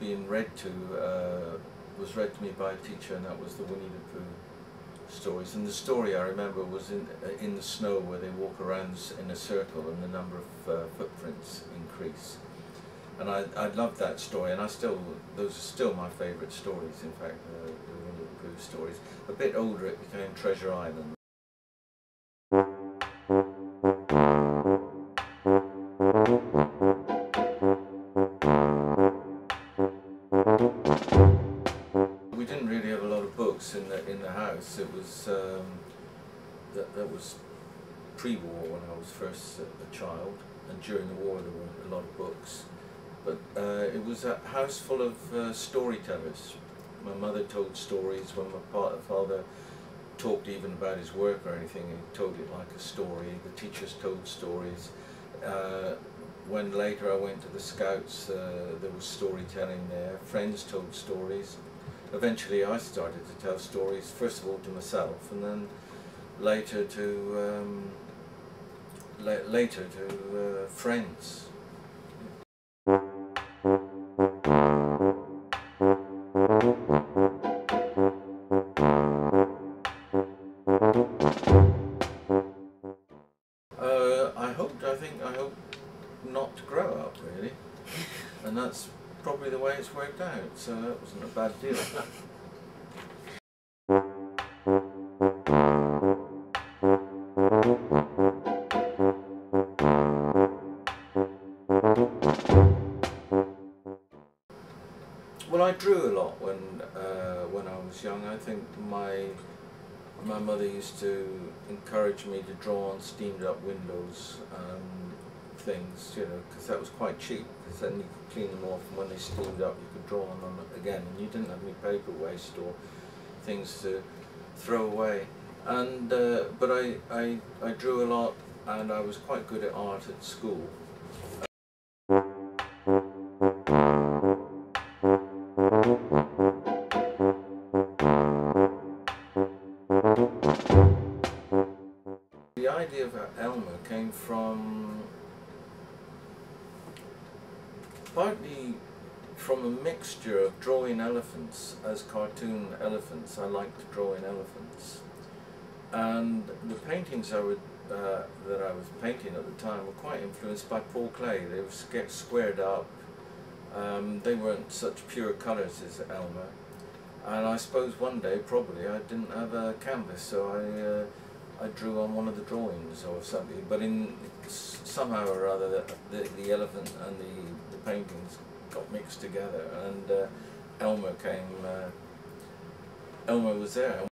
being read to, was read to me by a teacher, and that was the Winnie the Pooh stories. And the story I remember was in the snow, where they walk around in a circle and the number of footprints increase. And I loved that story, and those are still my favourite stories, in fact, the Winnie the Pooh stories. A bit older it became Treasure Island. We didn't really have a lot of books in the house. It was that was pre-war, when I was first a child, and during the war there were a lot of books. But it was a house full of storytellers. My mother told stories. When my father talked even about his work or anything, he told it like a story. The teachers told stories. When later I went to the Scouts, there was storytelling there. Friends told stories. Eventually I started to tell stories, first of all to myself, and then later to friends. I hope not to grow up, really, and that's probably the way it's worked out, so that wasn't a bad deal. Well, I drew a lot when I was young. I think my mother used to encourage me to draw on steamed up windows, things, you know, because that was quite cheap, because then you could clean them off, and when they steamed up you could draw on them again, and you didn't have any paper waste or things to throw away. And but I drew a lot, and I was quite good at art at school. The idea of Elmer came partly from a mixture of drawing elephants as cartoon elephants. I liked drawing elephants, and the paintings that I was painting at the time were quite influenced by Paul Klee. They were squared up. They weren't such pure colours as Elmer, and I suppose one day probably I didn't have a canvas, so I drew on one of the drawings or something, but somehow or other the elephant and the paintings got mixed together, and Elmer was there.